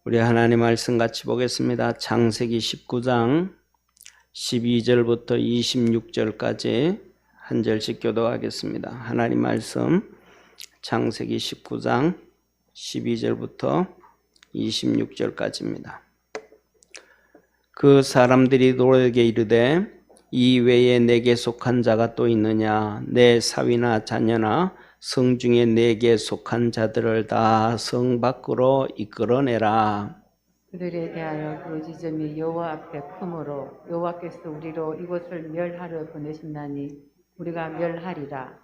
우리 하나님 말씀 같이 보겠습니다. 창세기 19장 12절부터 26절까지 한 절씩 교도하겠습니다. 하나님 말씀 창세기 19장 12절부터 26절까지입니다. 그 사람들이 노에게 이르되 이 외에 내게 속한 자가 또 있느냐? 내 사위나 자녀나 성 중에 내게 속한 자들을 다 성 밖으로 이끌어내라. 그들에 대하여 그 지점이 여호와 앞에 크므로 여호와께서 우리로 이곳을 멸하려 보내신다니 우리가 멸하리라.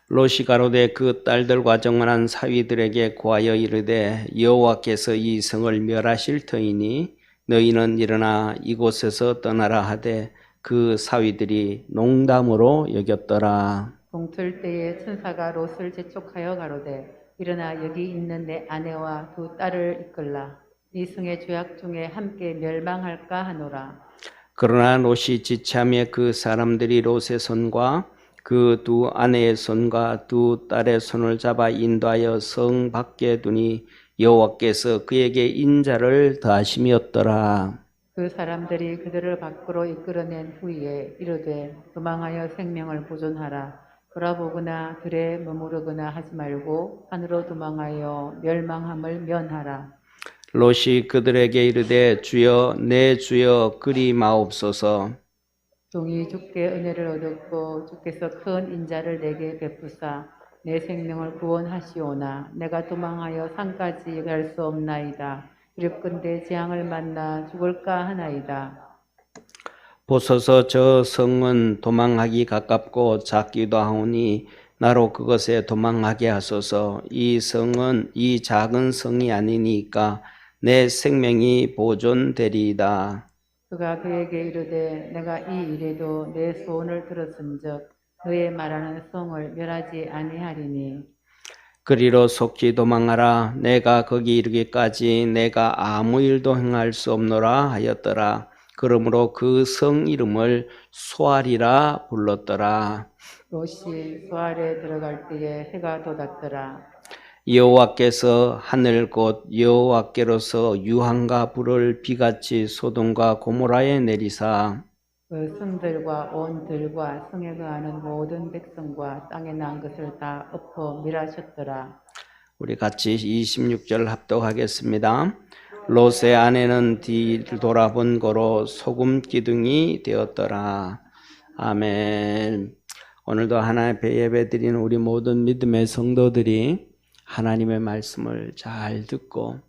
롯이 가로되 그 딸들과 정한한 사위들에게 고하여 이르되 여호와께서 이 성을 멸하실 터이니 너희는 일어나 이곳에서 떠나라 하되 그 사위들이 농담으로 여겼더라. 동틀 때에 천사가 롯을 재촉하여 가로되 일어나 여기 있는 내 아내와 두 딸을 이끌라. 이 성의 죄악 중에 함께 멸망할까 하노라. 그러나 롯이 지체하며 그 사람들이 롯의 손과 그 두 아내의 손과 두 딸의 손을 잡아 인도하여 성 밖에 두니 여호와께서 그에게 인자를 더하심이었더라. 그 사람들이 그들을 밖으로 이끌어낸 후에 이르되 도망하여 생명을 보존하라. 돌아보거나 들에 머무르거나 하지 말고 산으로 도망하여 멸망함을 면하라. 롯이 그들에게 이르되 주여 내 주여 그리 마옵소서. 종이 주께 은혜를 얻었고 주께서 큰 인자를 내게 베푸사 내 생명을 구원하시오나 내가 도망하여 산까지 갈 수 없나이다. 이르건대 재앙을 만나 죽을까 하나이다. 보소서 저 성은 도망하기 가깝고 작기도 하오니 나로 그것에 도망하게 하소서. 이 성은 이 작은 성이 아니니까 내 생명이 보존되리이다. 그가 그에게 이르되 내가 이 일에도 내 소원을 들었은즉 너의 말하는 성을 멸하지 아니하리니 그리로 속히 도망하라. 내가 거기 이르기까지 내가 아무 일도 행할 수 없노라 하였더라. 그러므로 그 성 이름을 소알이라 불렀더라. 롯이 소알에 들어갈 때에 해가 돋았더라. 여호와께서 하늘 곧 여호와께로서 유황과 불을 비같이 소돔과 고모라에 내리사 그 성들과 온 들과 성에 거하는 모든 백성과 땅에 난 것을 다 엎어 멸하셨더라. 우리 같이 26절 합독하겠습니다. 롯의 아내는 뒤를 돌아본 거로 소금 기둥이 되었더라. 아멘. 오늘도 하나님 앞에 예배드리는 우리 모든 믿음의 성도들이 하나님의 말씀을 잘 듣고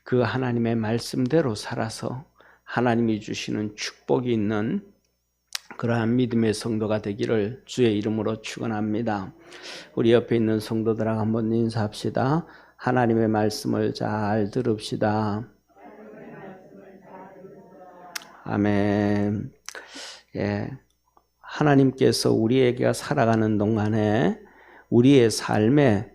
그 하나님의 말씀대로 살아서 하나님이 주시는 축복이 있는 그러한 믿음의 성도가 되기를 주의 이름으로 축원합니다. 우리 옆에 있는 성도들하고 한번 인사합시다. 하나님의 말씀을 잘 들읍시다. 아멘. 예. 하나님께서 우리에게 살아가는 동안에 우리의 삶에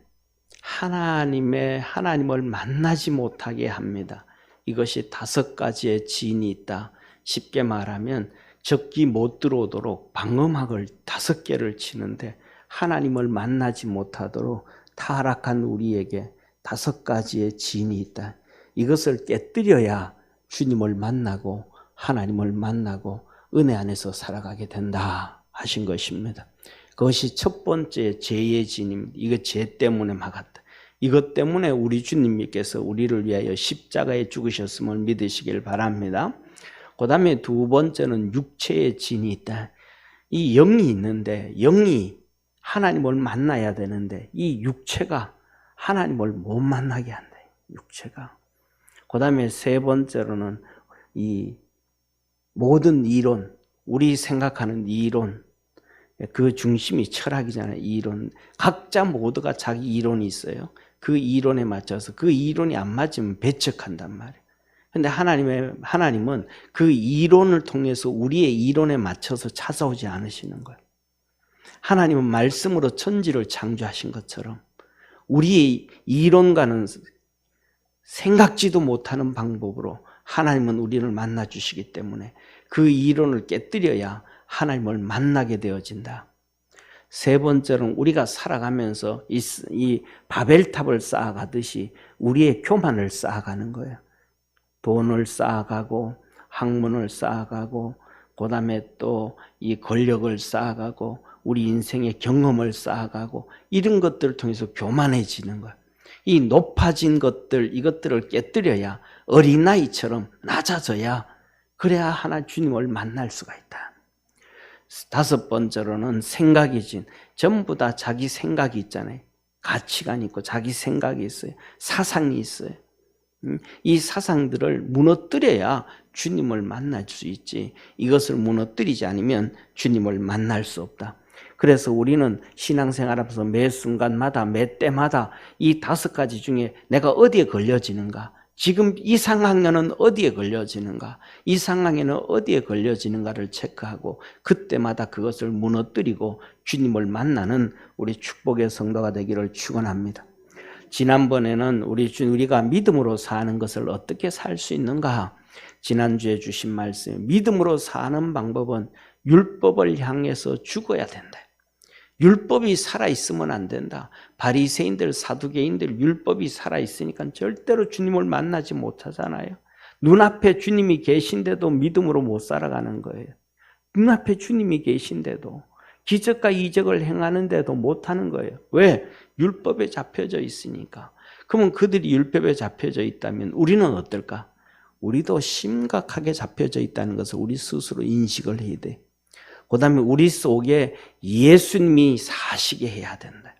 하나님을 만나지 못하게 합니다. 이것이 5가지의 지인이 있다. 쉽게 말하면 적기 못 들어오도록 방음막을 5개를 치는데 하나님을 만나지 못하도록 타락한 우리에게 5가지의 지인이 있다. 이것을 깨뜨려야 주님을 만나고 하나님을 만나고 은혜 안에서 살아가게 된다 하신 것입니다. 그것이 첫 번째 죄의 진입니다. 이거 죄 때문에 막았다. 이것 때문에 우리 주님께서 우리를 위하여 십자가에 죽으셨음을 믿으시길 바랍니다. 그 다음에 두 번째는 육체의 진이 있다. 이 영이 있는데 영이 하나님을 만나야 되는데 이 육체가 하나님을 못 만나게 한다. 육체가. 그 다음에 세 번째로는 이 모든 이론, 우리 생각하는 이론, 그 중심이 철학이잖아요. 이론. 각자 모두가 자기 이론이 있어요. 그 이론에 맞춰서 그 이론이 안 맞으면 배척한단 말이에요. 근데 하나님은 그 이론을 통해서 우리의 이론에 맞춰서 찾아오지 않으시는 거예요. 하나님은 말씀으로 천지를 창조하신 것처럼 우리의 이론과는 생각지도 못하는 방법으로 하나님은 우리를 만나 주시기 때문에 그 이론을 깨뜨려야 하나님을 만나게 되어진다. 세 번째로는 우리가 살아가면서 이 바벨탑을 쌓아가듯이 우리의 교만을 쌓아가는 거예요. 돈을 쌓아가고 학문을 쌓아가고 그다음에 또 이 권력을 쌓아가고 우리 인생의 경험을 쌓아가고 이런 것들을 통해서 교만해지는 거야. 이 높아진 것들, 이것들을 깨뜨려야 어린아이처럼 낮아져야 그래야 하나 주님을 만날 수가 있다. 다섯 번째로는 생각이지. 전부 다 자기 생각이 있잖아요. 가치관이 있고 자기 생각이 있어요. 사상이 있어요. 이 사상들을 무너뜨려야 주님을 만날 수 있지. 이것을 무너뜨리지 않으면 주님을 만날 수 없다. 그래서 우리는 신앙생활하면서 매 순간마다 매 때마다 이 다섯 가지 중에 내가 어디에 걸려지는가, 지금 이 상황에는 어디에 걸려지는가, 이 상황에는 어디에 걸려지는가를 체크하고 그때마다 그것을 무너뜨리고 주님을 만나는 우리 축복의 성도가 되기를 축원합니다. 지난번에는 우리가 믿음으로 사는 것을 어떻게 살 수 있는가, 지난주에 주신 말씀, 믿음으로 사는 방법은 율법을 향해서 죽어야 된다. 율법이 살아있으면 안 된다. 바리새인들, 사두개인들 율법이 살아있으니까 절대로 주님을 만나지 못하잖아요. 눈앞에 주님이 계신데도 믿음으로 못 살아가는 거예요. 눈앞에 주님이 계신데도 기적과 이적을 행하는데도 못하는 거예요. 왜? 율법에 잡혀져 있으니까. 그러면 그들이 율법에 잡혀져 있다면 우리는 어떨까? 우리도 심각하게 잡혀져 있다는 것을 우리 스스로 인식을 해야 돼. 그 다음에 우리 속에 예수님이 사시게 해야 된다.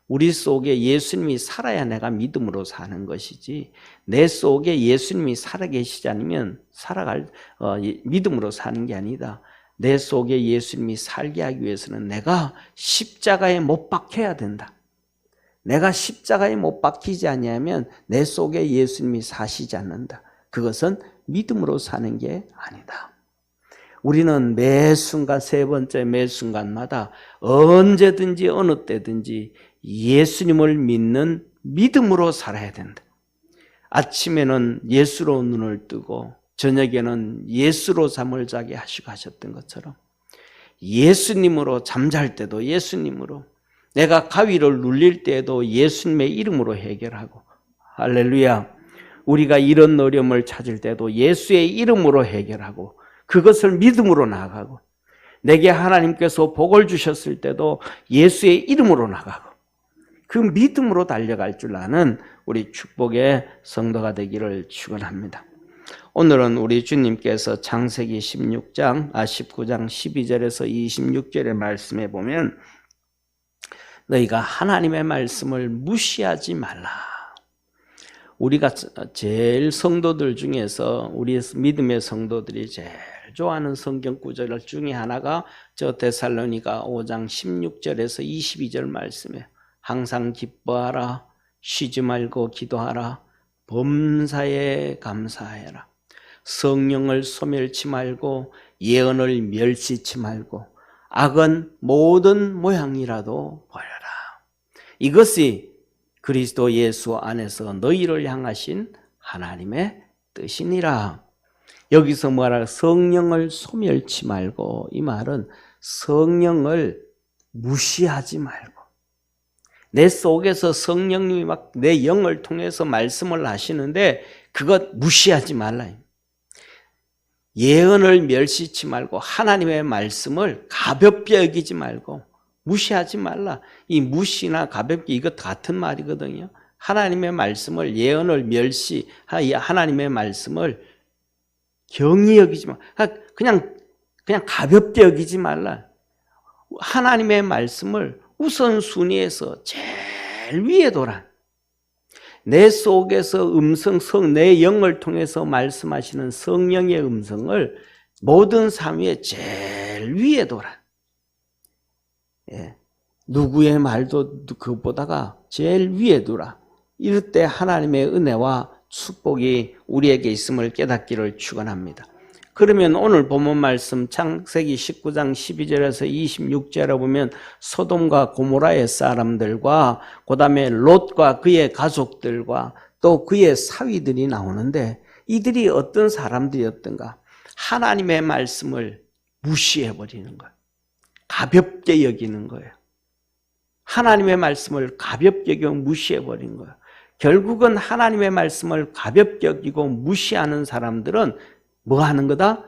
우리 속에 예수님이 살아야 내가 믿음으로 사는 것이지, 내 속에 예수님이 살아계시지 않으면 믿음으로 사는 게 아니다. 내 속에 예수님이 살게 하기 위해서는 내가 십자가에 못 박혀야 된다. 내가 십자가에 못 박히지 않으면 내 속에 예수님이 사시지 않는다. 그것은 믿음으로 사는 게 아니다. 우리는 매 순간, 세 번째 매 순간마다 언제든지 어느 때든지 예수님을 믿는 믿음으로 살아야 된다. 아침에는 예수로 눈을 뜨고 저녁에는 예수로 잠을 자게 하시고 하셨던 것처럼 예수님으로 잠잘 때도 예수님으로, 내가 가위를 눌릴 때에도 예수님의 이름으로 해결하고, 할렐루야, 우리가 이런 어려움을 찾을 때도 예수의 이름으로 해결하고 그것을 믿음으로 나가고, 내게 하나님께서 복을 주셨을 때도 예수의 이름으로 나가고 그 믿음으로 달려갈 줄 아는 우리 축복의 성도가 되기를 축원합니다. 오늘은 우리 주님께서 창세기 19장 12절에서 26절의 말씀에 보면 너희가 하나님의 말씀을 무시하지 말라. 우리가 제일 성도들 중에서 우리 믿음의 성도들이 제일 좋아하는 성경 구절 중에 하나가 저 데살로니가 5장 16절에서 22절 말씀이에요. 항상 기뻐하라, 쉬지 말고 기도하라, 범사에 감사해라. 성령을 소멸치 말고 예언을 멸시치 말고 악은 모든 모양이라도 버려라. 이것이 그리스도 예수 안에서 너희를 향하신 하나님의 뜻이니라. 여기서 뭐라, 성령을 소멸치 말고, 이 말은 성령을 무시하지 말고, 내 속에서 성령님이 막 내 영을 통해서 말씀을 하시는데 그것 무시하지 말라. 예언을 멸시치 말고 하나님의 말씀을 가볍게 여기지 말고 무시하지 말라. 이 무시나 가볍게 이것 같은 말이거든요. 하나님의 말씀을, 예언을 하나님의 말씀을 경히 여기지 마. 그냥 가볍게 여기지 말라. 하나님의 말씀을 우선순위에서 제일 위에 둬라. 내 속에서 내 영을 통해서 말씀하시는 성령의 음성을 모든 삶 위에 제일 위에 둬라. 예. 누구의 말도 그것보다가 제일 위에 두라. 이럴 때 하나님의 은혜와 축복이 우리에게 있음을 깨닫기를 축원합니다. 그러면 오늘 본문 말씀 창세기 19장 12절에서 26절에 보면 소돔과 고모라의 사람들과 그다음에 롯과 그의 가족들과 또 그의 사위들이 나오는데 이들이 어떤 사람들이었던가? 하나님의 말씀을 무시해버리는 거예요. 가볍게 여기는 거예요. 하나님의 말씀을 가볍게 여기고 무시해버린 거예요. 결국은 하나님의 말씀을 가볍게 여기고 무시하는 사람들은 뭐 하는 거다?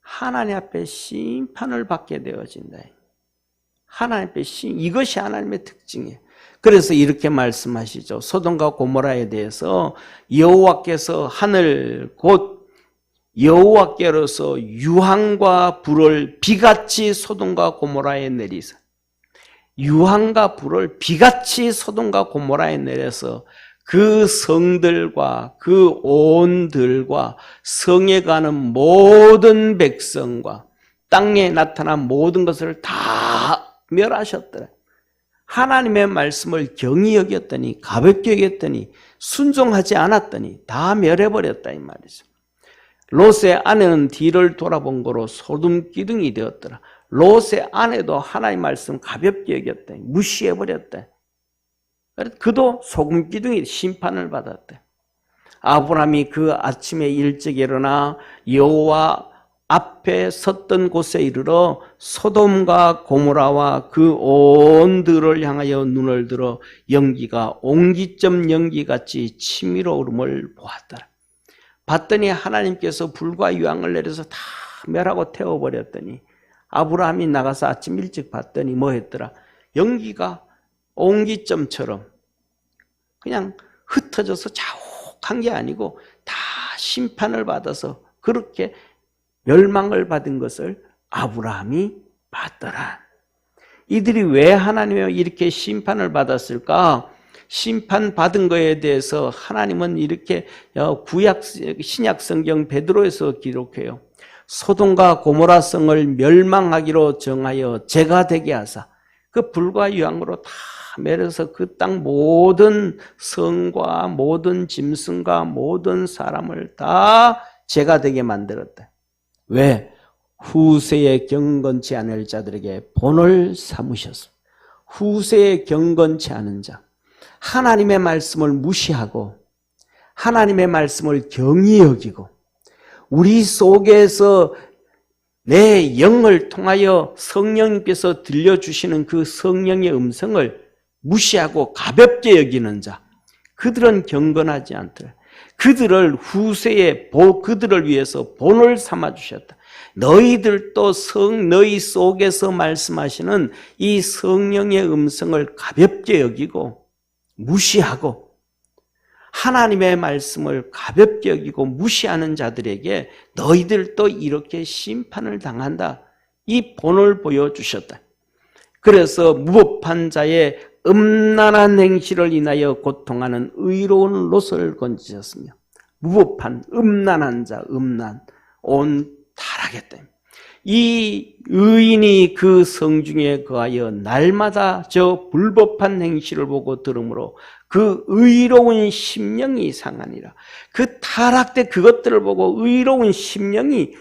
하나님 앞에 심판을 받게 되어진다. 하나님 앞에 이것이 하나님의 특징이에요. 그래서 이렇게 말씀하시죠. 소돔과 고모라에 대해서 여호와께서 하늘 곧 여호와께로서 유황과 불을 비같이 소돔과 고모라에 내리사, 유황과 불을 비같이 소돔과 고모라에 내려서 그 성들과 그 온들과 성에 가는 모든 백성과 땅에 나타난 모든 것을 다 멸하셨더라. 하나님의 말씀을 경히 여겼더니, 가볍게 여겼더니, 순종하지 않았더니 다 멸해버렸다 이 말이죠. 롯의 아내는 뒤를 돌아본 거로 소름 기둥이 되었더라. 롯의 아내도 하나님의 말씀 가볍게 여겼다, 무시해버렸다. 그도 소금 기둥이 심판을 받았대. 아브라함이 그 아침에 일찍 일어나 여호와 앞에 섰던 곳에 이르러 소돔과 고모라와 그 온들을 향하여 눈을 들어 연기가 옹기점 연기같이 치밀어 오름을 보았더라. 봤더니 하나님께서 불과 유황을 내려서 다 멸하고 태워버렸더니 아브라함이 나가서 아침 일찍 봤더니 뭐 했더라? 연기가 옹기점처럼 그냥 흩어져서 자욱한 게 아니고 다 심판을 받아서 그렇게 멸망을 받은 것을 아브라함이 봤더라. 이들이 왜 하나님의 이렇게 심판을 받았을까? 심판받은 거에 대해서 하나님은 이렇게 신약 성경 베드로에서 기록해요. 소돔과 고모라 성을 멸망하기로 정하여 재가 되게 하사 그 불과 유황으로 다 멸해서 그 땅 모든 성과 모든 짐승과 모든 사람을 다 재가 되게 만들었다. 왜? 후세에 경건치 않을 자들에게 본을 삼으셨습니다. 후세에 경건치 않은 자, 하나님의 말씀을 무시하고 하나님의 말씀을 경히 여기고 우리 속에서 내 영을 통하여 성령님께서 들려주시는 그 성령의 음성을 무시하고 가볍게 여기는 자, 그들은 경건하지 않더라. 그들을 후세에 그들을 위해서 본을 삼아 주셨다. 너희들도 너희 속에서 말씀하시는 이 성령의 음성을 가볍게 여기고 무시하고 하나님의 말씀을 가볍게 여기고 무시하는 자들에게 너희들도 이렇게 심판을 당한다. 이 본을 보여주셨다. 그래서 무법한 자의 음란한 행실을 인하여 고통하는 의로운 롯을 건지셨으며 무법한 음란한 자, 온 타락했다. 이 의인이 그 성중에 거하여 날마다 저 불법한 행실을 보고 들으므로 그 의로운 심령이 상하니라. 그 타락된 그것들을 보고 의로운 심령이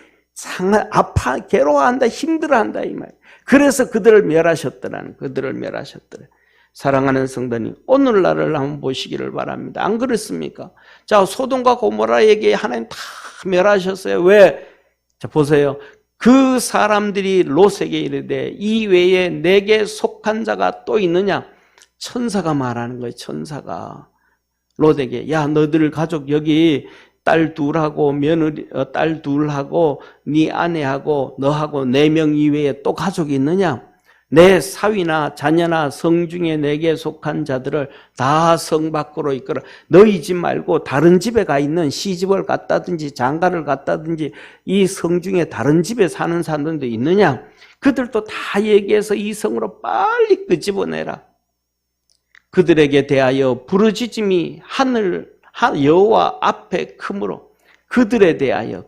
아파, 괴로워한다, 힘들어한다 이 말. 그래서 그들을 멸하셨더라는, 그들을 멸하셨더라. 사랑하는 성도님, 오늘날을 한번 보시기를 바랍니다. 안 그렇습니까? 자, 소돔과 고모라에게 하나님 다 멸하셨어요. 왜? 자, 보세요. 그 사람들이 롯에게 이르되 이 외에 내게 속한 자가 또 있느냐? 천사가 말하는 거예요. 천사가 롯에게, 야, 너들 가족 여기 딸 둘하고 딸 둘하고 네 아내하고 너하고 4명 이외에 또 가족이 있느냐? 내 사위나 자녀나 성 중에 내게 속한 자들을 다 성 밖으로 이끌어 너희 집 말고 다른 집에 가 있는 시집을 갔다든지 장가를 갔다든지 이 성 중에 다른 집에 사는 사람들도 있느냐? 그들도 다 얘기해서 이 성으로 빨리 끄집어내라. 그들에게 대하여 부르짖음이 여호와 앞에 크므로 그들에 대하여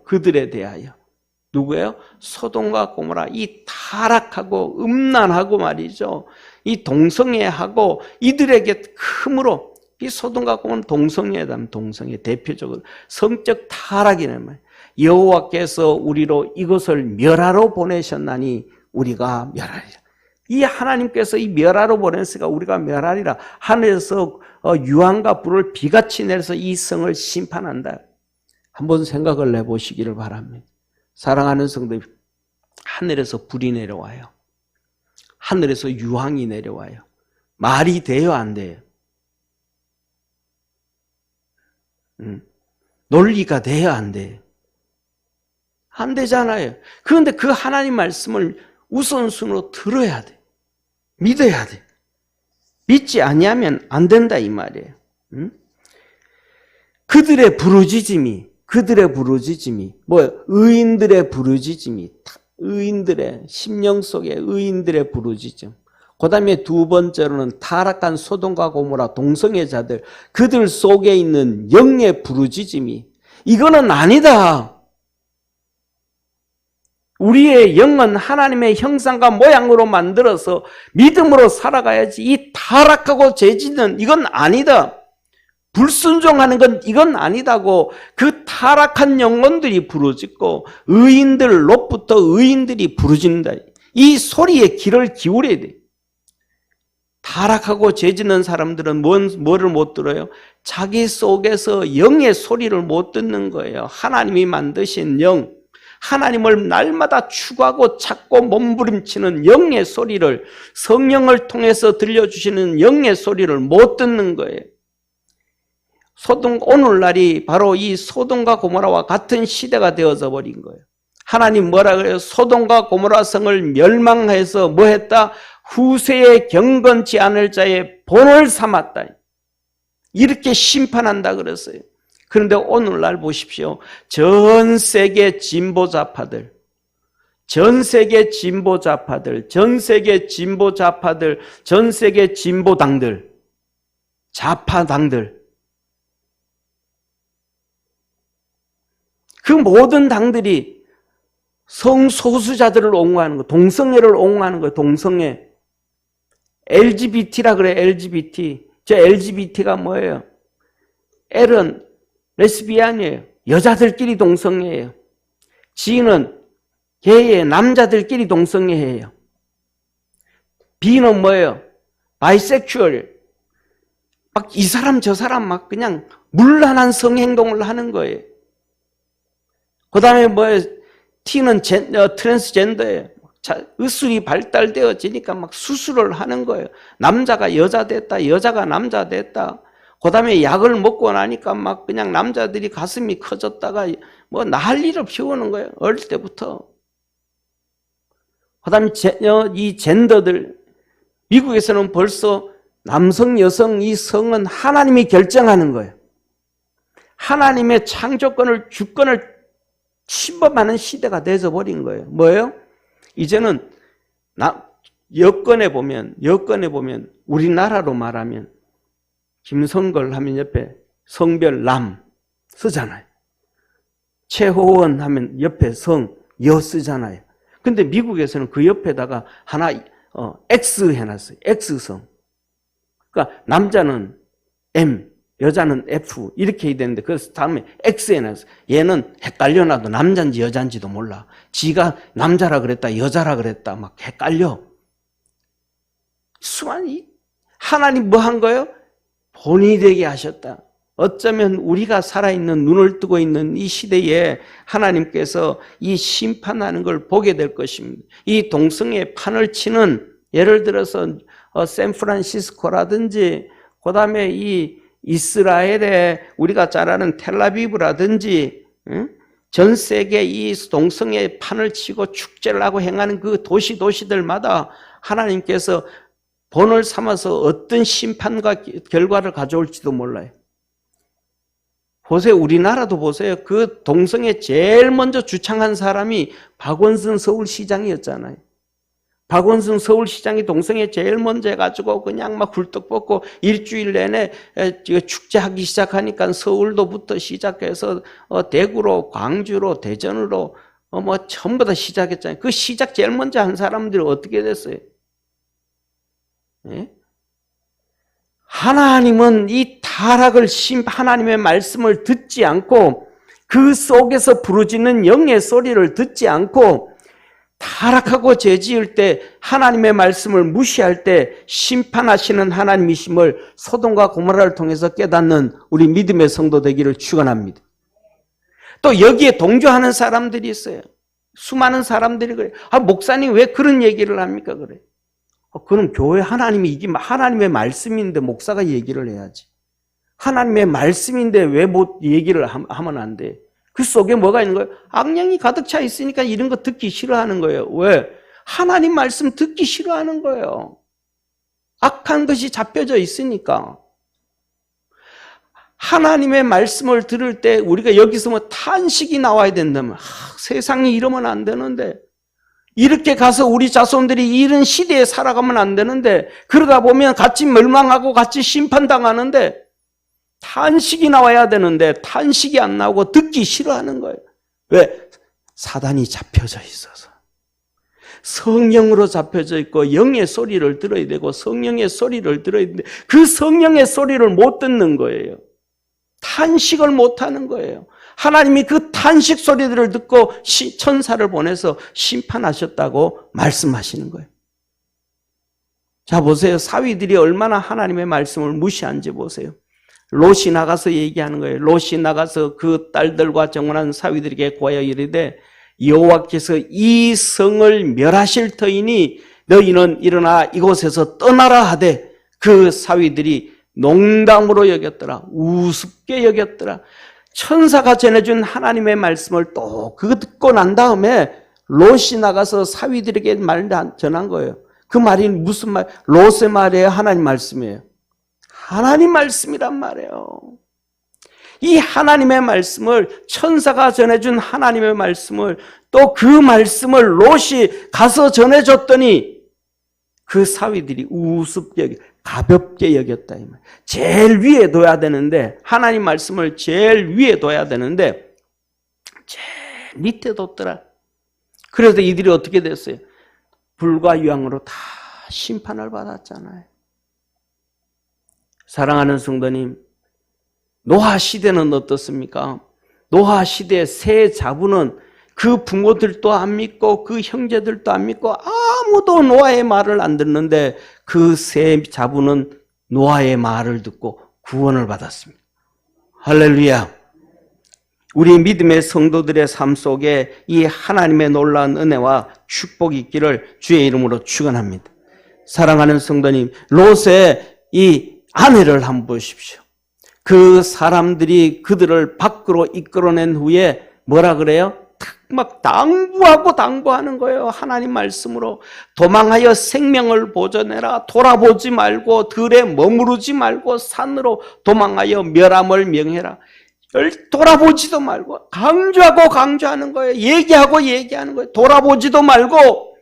누구예요? 소돔과 고모라 이 타락하고 음란하고 말이죠. 이 동성애하고 이들에게 크므로 이 소돔과 고모라는 동성애 대표적으로 성적 타락이란 말이에요. 여호와께서 우리로 이것을 멸하러 보내셨나니 우리가 멸하리라. 이 하나님께서 이 멸하러 보냈으니까 우리가 멸하리라. 하늘에서 유황과 불을 비같이 내려서 이 성을 심판한다. 한번 생각을 해보시기를 바랍니다. 사랑하는 성도님, 하늘에서 불이 내려와요. 하늘에서 유황이 내려와요. 말이 돼요, 안 돼요? 논리가 돼야 안 돼? 안 되잖아요. 그런데 그 하나님 말씀을 우선순위로 들어야 돼. 믿어야 돼. 믿지 아니하면 안 된다 이 말이에요. 그들의 부르짖음이 의인들의 부르짖음이, 의인들의 심령 속에 의인들의 부르짖음. 그 다음에 두 번째로는 타락한 소돔과 고모라 동성애 자들, 그들 속에 있는 영의 부르짖음이, 이거는 아니다. 우리의 영은 하나님의 형상과 모양으로 만들어서 믿음으로 살아가야지. 이 타락하고 죄짓는 이건 아니다. 불순종하는 건 이건 아니다고 그 타락한 영혼들이 부르짖고 의인들로부터 의인들이 부르짖는다. 이 소리에 귀를 기울여야 돼. 타락하고 죄짓는 사람들은 뭐를 못 들어요? 자기 속에서 영의 소리를 못 듣는 거예요. 하나님이 만드신 영, 하나님을 날마다 추구하고 찾고 몸부림치는 영의 소리를, 성령을 통해서 들려주시는 영의 소리를 못 듣는 거예요. 오늘날이 바로 이 소돔과 고모라와 같은 시대가 되어져 버린 거예요. 하나님 뭐라 그래요? 소돔과 고모라 성을 멸망해서 뭐 했다? 후세에 경건치 않을 자의 본을 삼았다. 이렇게 심판한다 그랬어요. 그런데 오늘날 보십시오. 전 세계 진보자파들, 전 세계 진보당들, 좌파당들, 그 모든 당들이 성소수자들을 옹호하는 거, 동성애를 옹호하는 거예요. 동성애. LGBT라 그래, LGBT. 저 LGBT가 뭐예요? L은 레스비안이에요. 여자들끼리 동성애예요. G는 게이예요. 남자들끼리 동성애예요. B는 뭐예요? 바이섹슈얼. 막 이 사람 저 사람 막 그냥 문란한 성행동을 하는 거예요. 그 다음에 뭐예요? T는 트랜스젠더예요. 의술이 발달되어지니까 막 수술을 하는 거예요. 남자가 여자 됐다, 여자가 남자 됐다. 그 다음에 약을 먹고 나니까 막 그냥 남자들이 가슴이 커졌다가 뭐 난리를 피우는 거예요. 어릴 때부터. 그 다음에 이 젠더들, 미국에서는 벌써 남성, 여성 이 성은 하나님이 결정하는 거예요. 하나님의 창조권을, 주권을 침범하는 시대가 되어버린 거예요. 뭐예요? 이제는 여건에 보면 우리나라로 말하면 김성걸 하면 옆에 성별 남 쓰잖아요. 최호원 하면 옆에 성 여 쓰잖아요. 근데 미국에서는 그 옆에다가 하나 X 해놨어요. X성. 그러니까 남자는 M, 여자는 F 이렇게 해야 되는데 그래서 다음에 X 해놨어요. 얘는 헷갈려놔도 남자인지 여자인지도 몰라. 지가 남자라 그랬다 여자라 그랬다 막 헷갈려. 수많이 하나님 뭐 한 거예요? 본이 되게 하셨다. 어쩌면 우리가 살아있는 눈을 뜨고 있는 이 시대에 하나님께서 이 심판하는 걸 보게 될 것입니다. 이 동성애 판을 치는 예를 들어서 샌프란시스코라든지 그 다음에 이 이스라엘의 우리가 잘 아는 텔라비브라든지 전 세계 이 동성애 판을 치고 축제를 하고 행하는 그 도시들마다 하나님께서 본을 삼아서 어떤 심판과 결과를 가져올지도 몰라요. 보세요. 우리나라도 보세요. 그 동성애 제일 먼저 주창한 사람이 박원순 서울시장이었잖아요. 박원순 서울시장이 동성애 제일 먼저 해가지고 그냥 막 굴떡 벗고 일주일 내내 축제하기 시작하니까 서울도부터 시작해서 대구로, 광주로, 대전으로 뭐 전부 다 시작했잖아요. 그 시작 제일 먼저 한 사람들이 어떻게 됐어요? 예? 하나님은 이 타락을 하나님의 말씀을 듣지 않고 그 속에서 부르짖는 영의 소리를 듣지 않고 타락하고 죄지을 때 하나님의 말씀을 무시할 때 심판하시는 하나님이심을 소돔과 고모라를 통해서 깨닫는 우리 믿음의 성도 되기를 축원합니다. 또 여기에 동조하는 사람들이 있어요. 수많은 사람들이 그래요. 목사님 왜 그런 얘기를 합니까? 그래. 그럼 교회 하나님이 이게 하나님의 말씀인데 목사가 얘기를 해야지. 하나님의 말씀인데 왜 못 얘기를 하면 안 돼? 그 속에 뭐가 있는 거예요? 악령이 가득 차 있으니까 이런 거 듣기 싫어하는 거예요. 왜? 하나님 말씀 듣기 싫어하는 거예요. 악한 것이 잡혀져 있으니까. 하나님의 말씀을 들을 때 우리가 여기서 뭐 탄식이 나와야 된다면 세상이 이러면 안 되는데, 이렇게 가서 우리 자손들이 이런 시대에 살아가면 안 되는데, 그러다 보면 같이 멸망하고 같이 심판당하는데 탄식이 나와야 되는데 탄식이 안 나오고 듣기 싫어하는 거예요. 왜? 사단이 잡혀져 있어서. 성령으로 잡혀져 있고 영의 소리를 들어야 되고 성령의 소리를 들어야 되는데 그 성령의 소리를 못 듣는 거예요. 탄식을 못 하는 거예요. 하나님이 그 탄식 소리들을 듣고 천사를 보내서 심판하셨다고 말씀하시는 거예요. 자, 보세요. 사위들이 얼마나 하나님의 말씀을 무시한지 보세요. 롯이 나가서 얘기하는 거예요. 롯이 나가서 그 딸들과 정혼한 사위들에게 고하여 이르되 여호와께서 이 성을 멸하실 터이니 너희는 일어나 이곳에서 떠나라 하되 그 사위들이 농담으로 여겼더라. 우습게 여겼더라. 천사가 전해준 하나님의 말씀을 또 그거 듣고 난 다음에 롯이 나가서 사위들에게 말 전한 거예요. 그 말이 무슨 말? 롯의 말이에요? 하나님 말씀이에요? 하나님 말씀이란 말이에요. 이 하나님의 말씀을, 천사가 전해준 하나님의 말씀을, 또 그 말씀을 롯이 가서 전해줬더니 그 사위들이 우습게 가볍게 여겼다. 이 말. 제일 위에 둬야 되는데, 하나님 말씀을 제일 위에 둬야 되는데 제일 밑에 뒀더라. 그래서 이들이 어떻게 됐어요? 불과 유황으로 다 심판을 받았잖아요. 사랑하는 성도님, 노아 시대는 어떻습니까? 노아 시대의 세 자부는 그 부모들도 안 믿고 그 형제들도 안 믿고 아무도 노아의 말을 안 듣는데 그 세 자부는 노아의 말을 듣고 구원을 받았습니다. 할렐루야. 우리 믿음의 성도들의 삶 속에 이 하나님의 놀라운 은혜와 축복이 있기를 주의 이름으로 축원합니다. 사랑하는 성도님, 롯의 이 아내를 한번 보십시오. 그 사람들이 그들을 밖으로 이끌어낸 후에 뭐라 그래요? 막 당부하는 거예요. 하나님 말씀으로 도망하여 생명을 보존해라. 돌아보지 말고 들에 머무르지 말고 산으로 도망하여 멸함을 명해라. 돌아보지도 말고 강조하는 거예요. 얘기하는 거예요. 돌아보지도 말고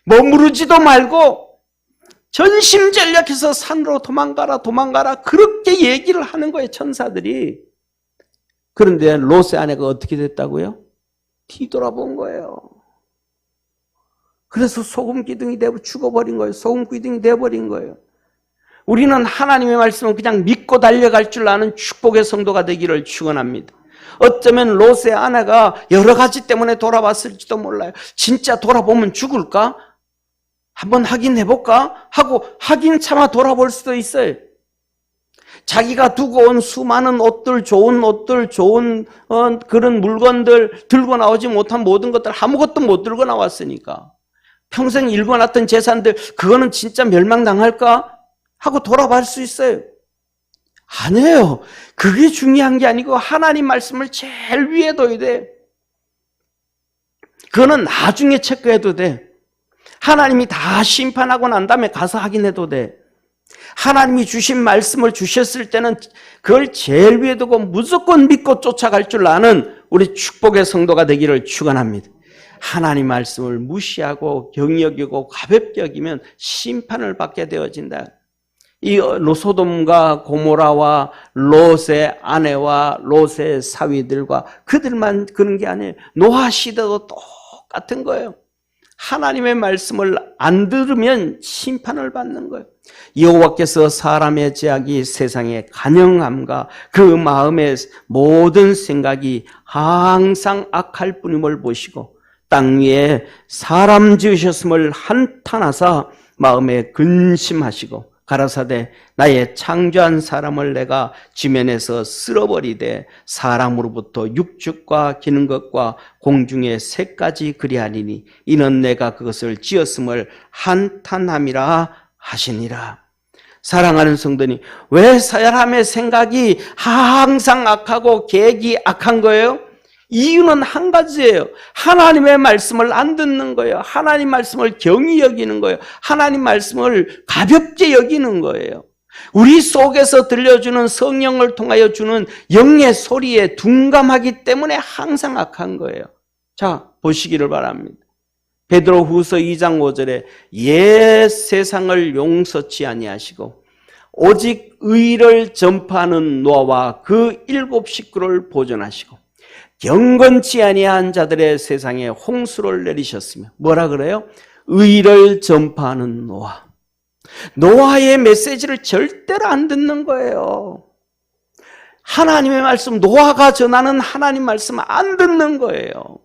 머무르지도 말고 전심전력해서 산으로 도망가라. 그렇게 얘기를 하는 거예요, 천사들이. 그런데 롯의 아내가 어떻게 됐다고요? 뒤돌아본 거예요. 그래서 소금 기둥이 되고 죽어버린 거예요. 소금 기둥이 되어버린 거예요. 우리는 하나님의 말씀을 그냥 믿고 달려갈 줄 아는 축복의 성도가 되기를 축원합니다. 어쩌면 롯의 아내가 여러 가지 때문에 돌아왔을지도 몰라요. 진짜 돌아보면 죽을까? 한번 확인해볼까? 하고 확인 차마 돌아볼 수도 있어요. 자기가 두고 온 수많은 옷들, 좋은 옷들, 좋은 그런 물건들, 들고 나오지 못한 모든 것들 아무것도 못 들고 나왔으니까 평생 일궈놨던 재산들 그거는 진짜 멸망당할까? 하고 돌아볼 수 있어요. 아니에요. 그게 중요한 게 아니고 하나님 말씀을 제일 위에 둬야 돼. 그거는 나중에 체크해도 돼. 하나님이 다 심판하고 난 다음에 가서 확인해도 돼. 하나님이 주신 말씀을 주셨을 때는 그걸 제일 위에 두고 무조건 믿고 쫓아갈 줄 아는 우리 축복의 성도가 되기를 축원합니다. 하나님 말씀을 무시하고 경여기고 가볍게 여기면 심판을 받게 되어진다. 이 소돔과 고모라와 롯의 아내와 롯의 사위들과 그들만 그런 게 아니에요. 노아 시대도 똑같은 거예요. 하나님의 말씀을 안 들으면 심판을 받는 거예요. 여호와께서 사람의 죄악이 세상의 간영함과 그 마음의 모든 생각이 항상 악할 뿐임을 보시고 땅 위에 사람 지으셨음을 한탄하사 마음에 근심하시고 가라사대 나의 창조한 사람을 내가 지면에서 쓸어버리되 사람으로부터 육축과 기는 것과 공중의 새까지 그리하리니 이는 내가 그것을 지었음을 한탄함이라 하시니라. 사랑하는 성도님, 왜 사람의 생각이 항상 악하고 계획이 악한 거예요? 이유는 한 가지예요. 하나님의 말씀을 안 듣는 거예요. 하나님 말씀을 경히 여기는 거예요. 하나님 말씀을 가볍게 여기는 거예요. 우리 속에서 들려주는 성령을 통하여 주는 영의 소리에 둔감하기 때문에 항상 악한 거예요. 자, 보시기를 바랍니다. 베드로후서 2장 5절에 옛 세상을 용서치 아니하시고 오직 의를 전파하는 노아와 그 7 식구를 보존하시고 경건치 아니한 자들의 세상에 홍수를 내리셨으며 뭐라 그래요? 의를 전파하는 노아. 노아의 메시지를 절대로 안 듣는 거예요. 하나님의 말씀, 노아가 전하는 하나님 말씀 안 듣는 거예요.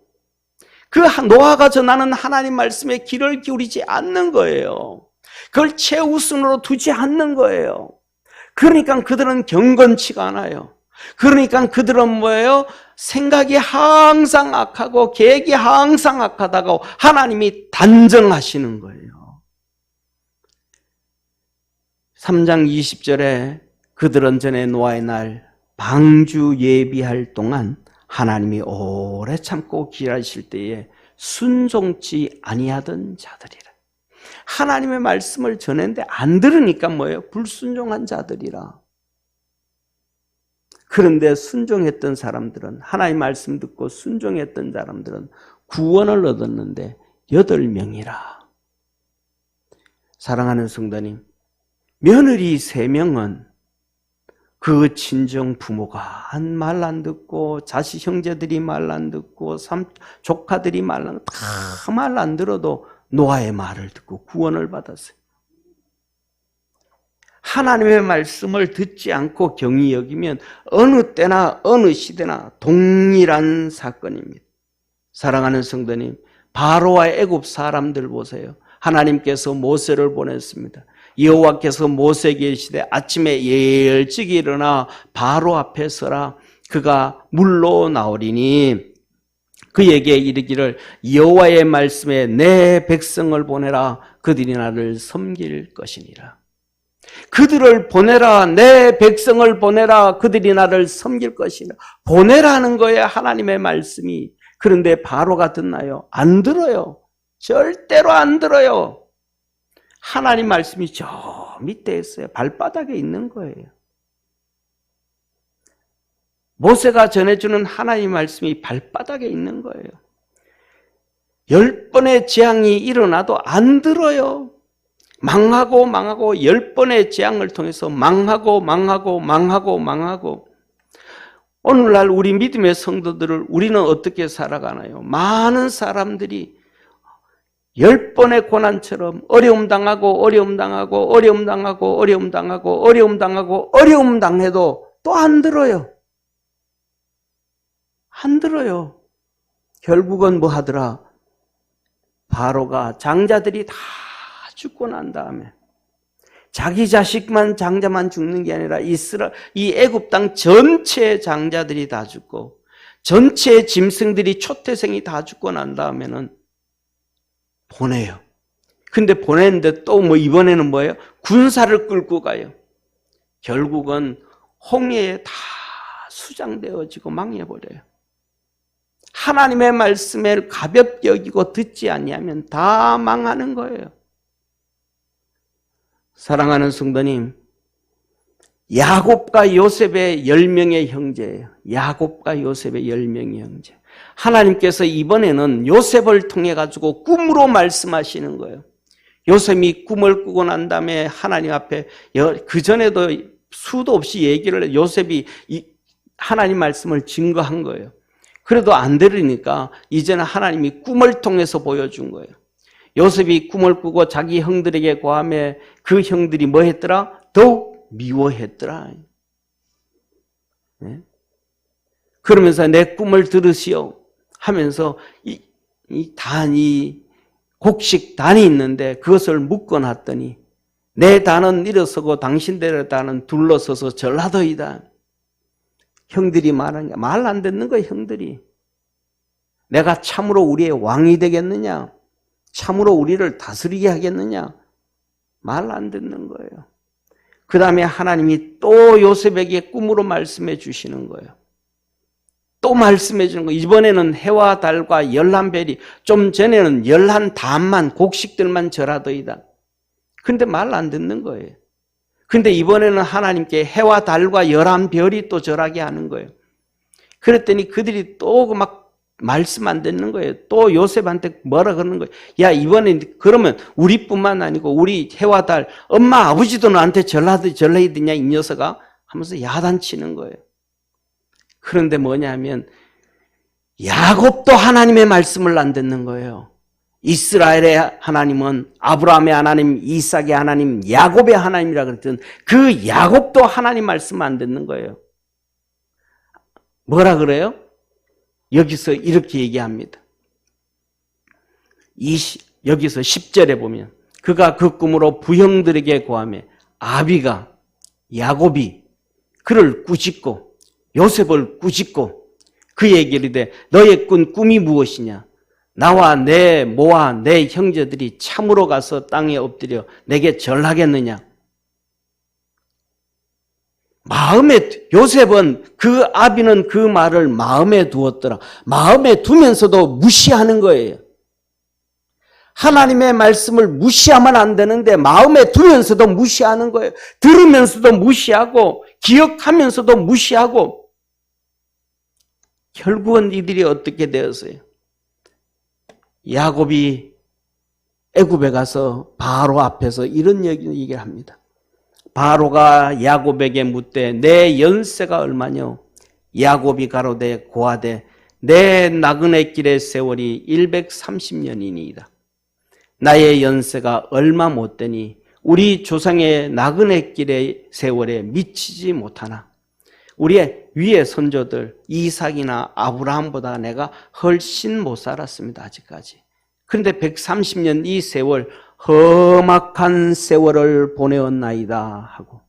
그 노아가 전하는 하나님 말씀에 귀를 기울이지 않는 거예요. 그걸 최우선으로 두지 않는 거예요. 그러니까 그들은 경건치가 않아요. 그러니까 그들은 뭐예요? 생각이 항상 악하고 계획이 항상 악하다고 하나님이 단정하시는 거예요. 3장 20절에 그들은 전에 노아의 날 방주 예비할 동안 하나님이 오래 참고 기다리실 때에 순종치 아니하던 자들이라. 하나님의 말씀을 전했는데 안 들으니까 뭐예요? 불순종한 자들이라. 그런데 순종했던 사람들은, 하나님 말씀 듣고 순종했던 사람들은 구원을 얻었는데 8명이라. 사랑하는 성도님, 며느리 3명은 그 친정 부모가 말 안 듣고, 자식 형제들이 말 안 듣고, 조카들이 말 안 듣고, 다 말 안 들어도 노아의 말을 듣고 구원을 받았어요. 하나님의 말씀을 듣지 않고 경히 여기면 어느 때나 어느 시대나 동일한 사건입니다. 사랑하는 성도님, 바로와 애굽 사람들 보세요. 하나님께서 모세를 보냈습니다. 여호와께서 모세에게 이르시되 아침에 일찍 일어나 바로 앞에 서라. 그가 물로 나오리니 그에게 이르기를 여호와의 말씀에 내 백성을 보내라. 그들이 나를 섬길 것이니라. 그들을 보내라. 내 백성을 보내라. 그들이 나를 섬길 것이니라. 보내라는 거예요, 하나님의 말씀이. 그런데 바로가 듣나요? 안 들어요. 절대로 안 들어요. 하나님 말씀이 저 밑에 있어요. 발바닥에 있는 거예요. 모세가 전해주는 하나님 말씀이 발바닥에 있는 거예요. 10번의 재앙이 일어나도 안 들어요. 망하고 10번의 재앙을 통해서 망하고 오늘날 우리 믿음의 성도들을 우리는 어떻게 살아가나요? 많은 사람들이 10번의 고난처럼 어려움 당하고 어려움 당해도 또 안 들어요. 안 들어요. 결국은 뭐 하더라? 바로가 장자들이 다 죽고 난 다음에 자기 자식만 장자만 죽는 게 아니라 이 애굽 땅 전체의 장자들이 다 죽고 전체의 짐승들이 초태생이 다 죽고 난 다음에는 보내요. 근데 보냈는데 또 뭐 이번에는 뭐예요? 군사를 끌고 가요. 결국은 홍해에 다 수장되어지고 망해버려요. 하나님의 말씀을 가볍게 여기고 듣지 아니하면 다 망하는 거예요. 사랑하는 성도님, 야곱과 요셉의 10명의 형제예요. 야곱과 요셉의 10명의 형제. 하나님께서 이번에는 요셉을 통해 가지고 꿈으로 말씀하시는 거예요. 요셉이 꿈을 꾸고 난 다음에 하나님 앞에 그전에도 수도 없이 얘기를 요셉이 하나님 말씀을 증거한 거예요. 그래도 안 들으니까 이제는 하나님이 꿈을 통해서 보여준 거예요. 요셉이 꿈을 꾸고 자기 형들에게 고함에 그 형들이 뭐 했더라? 더욱 미워했더라. 네? 그러면서 내 꿈을 들으시오 하면서 이 곡식 단이 있는데 그것을 묶어놨더니 내 단은 일어서고 당신들의 단은 둘러서서 절하더이다. 형들이 말하는 게 말 안 듣는 거예요. 형들이. 내가 참으로 우리의 왕이 되겠느냐? 참으로 우리를 다스리게 하겠느냐? 말 안 듣는 거예요. 그 다음에 하나님이 또 요셉에게 꿈으로 말씀해 주시는 거예요. 또 말씀해 주는 거예요. 이번에는 해와 달과 11별이, 좀 전에는 11담만, 곡식들만 절하더이다. 근데 말 안 듣는 거예요. 근데 이번에는 하나님께 해와 달과 11별이 또 절하게 하는 거예요. 그랬더니 그들이 또 막 말씀 안 듣는 거예요. 또 요셉한테 뭐라 그러는 거예요. 야, 이번엔 그러면 우리뿐만 아니고 우리 해와 달, 엄마 아버지도 너한테 절해야 되냐 이 녀석아 하면서 야단치는 거예요. 그런데 뭐냐면 야곱도 하나님의 말씀을 안 듣는 거예요. 이스라엘의 하나님은 아브라함의 하나님, 이삭의 하나님, 야곱의 하나님이라 그랬던 그 야곱도 하나님 말씀 안 듣는 거예요. 뭐라 그래요? 여기서 이렇게 얘기합니다. 여기서 10절에 보면 그가 그 꿈으로 부형들에게 고하며 아비가, 야곱이 그를 꾸짖고 요셉을 꾸짖고 그에게 이르되 너의 꾼 꿈이 무엇이냐? 나와 내 모와 내 형제들이 참으로 가서 땅에 엎드려 내게 절하겠느냐? 요셉은 그 아비는 그 말을 마음에 두었더라. 마음에 두면서도 무시하는 거예요. 하나님의 말씀을 무시하면 안 되는데 마음에 두면서도 무시하는 거예요. 들으면서도 무시하고 기억하면서도 무시하고 결국은 이들이 어떻게 되었어요? 야곱이 애굽에 가서 바로 앞에서 이런 얘기를 합니다. 바로가 야곱에게 묻되 내 연세가 얼마뇨? 야곱이 가로되 고하되 내 나그네 길의 세월이 130년이니이다. 나의 연세가 얼마 못되니 우리 조상의 나그네 길의 세월에 미치지 못하나 우리의 위의 선조들 이삭이나 아브라함보다 내가 훨씬 못 살았습니다. 아직까지. 그런데 130년 이 세월 험악한 세월을 보내었나이다 하고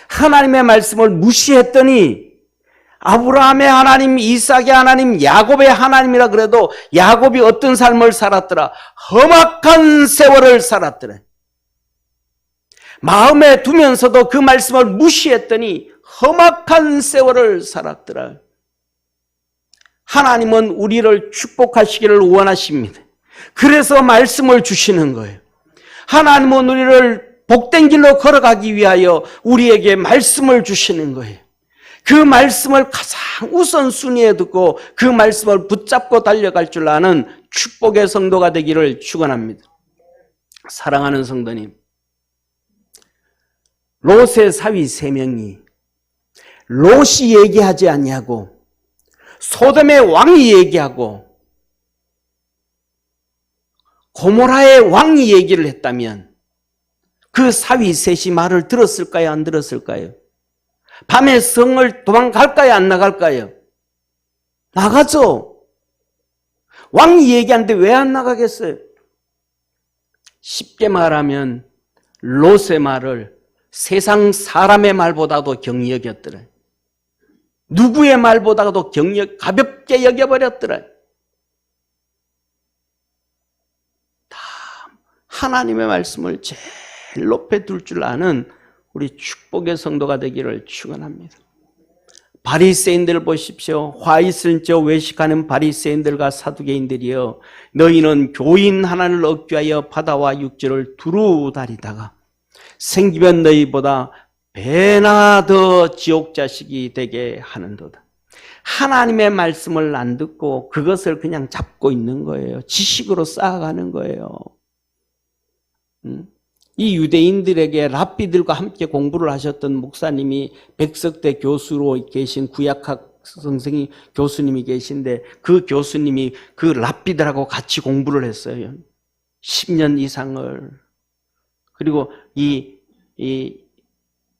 하나님의 말씀을 무시했더니 아브라함의 하나님, 이삭의 하나님, 야곱의 하나님이라 그래도 야곱이 어떤 삶을 살았더라? 험악한 세월을 살았더라. 마음에 두면서도 그 말씀을 무시했더니 험악한 세월을 살았더라. 하나님은 우리를 축복하시기를 원하십니다. 그래서 말씀을 주시는 거예요. 하나님은 우리를 복된 길로 걸어가기 위하여 우리에게 말씀을 주시는 거예요. 그 말씀을 가장 우선순위에 두고 그 말씀을 붙잡고 달려갈 줄 아는 축복의 성도가 되기를 축원합니다. 사랑하는 성도님, 롯의 사위 3명이 롯이 얘기하지 아니하고 소돔의 왕이 얘기하고 고모라의 왕이 얘기를 했다면 그 사위 셋이 말을 들었을까요? 안 들었을까요? 밤에 성을 도망갈까요? 안 나갈까요? 나가죠. 왕이 얘기하는데 왜 안 나가겠어요? 쉽게 말하면 롯의 말을 세상 사람의 말보다도 경히 여겼더라. 누구의 말보다도 가볍게 여겨버렸더라. 다 하나님의 말씀을 제일 높에 둘 줄 아는 우리 축복의 성도가 되기를 축원합니다. 바리새인들 보십시오. 화 있을 저 외식하는 바리새인들과 사두개인들이여, 너희는 교인 하나를 얻기 위하여 바다와 육지를 두루 다니다가 생기면 너희보다 배나 더 지옥 자식이 되게 하는도다. 하나님의 말씀을 안 듣고 그것을 그냥 잡고 있는 거예요. 지식으로 쌓아가는 거예요. 이 유대인들에게 랍비들과 함께 공부를 하셨던 목사님이 백석대 교수로 계신 구약학 선생님 교수님이 계신데, 그 교수님이 그 랍비들하고 같이 공부를 했어요. 10년 이상을. 그리고 이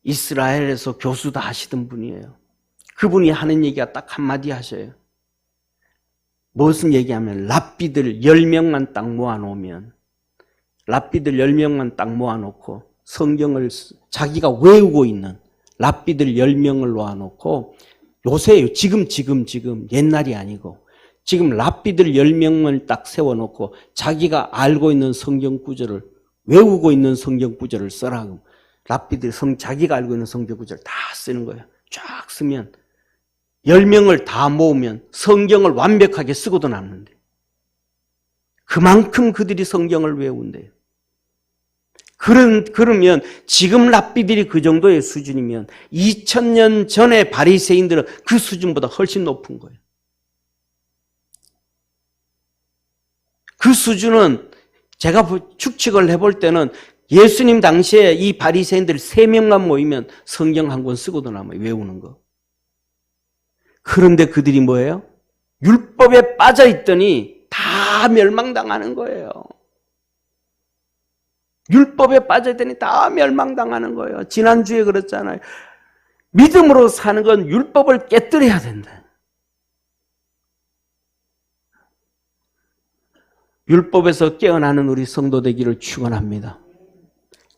이스라엘에서 교수도 하시던 분이에요. 그분이 하는 얘기가 딱 한마디 하셔요. 무슨 얘기하면 랍비들 10명만 딱 모아놓으면, 랍비들 10명만 딱 모아놓고 성경을 자기가 외우고 있는 랍비들 10명을 놓아놓고, 요새요, 지금 옛날이 아니고 지금 랍비들 10명을 딱 세워놓고 자기가 알고 있는 성경 구절을, 외우고 있는 성경 구절을 써라. 랍비들이 자기가 알고 있는 성경 구절 다 쓰는 거예요. 쫙 쓰면 10명을 다 모으면 성경을 완벽하게 쓰고도 남는데 그만큼 그들이 성경을 외운대요. 그러면 지금 랍비들이 그 정도의 수준이면 2000년 전의 바리새인들은 그 수준보다 훨씬 높은 거예요. 그 수준은 제가 추측을 해볼 때는 예수님 당시에 이 바리새인들 3명만 모이면 성경 한 권 쓰고도 남아요. 외우는 거. 그런데 그들이 뭐예요? 율법에 빠져 있더니 다 멸망당하는 거예요. 율법에 빠져 있더니 다 멸망당하는 거예요. 지난주에 그랬잖아요. 믿음으로 사는 건 율법을 깨뜨려야 된다. 율법에서 깨어나는 우리 성도 되기를 축원합니다.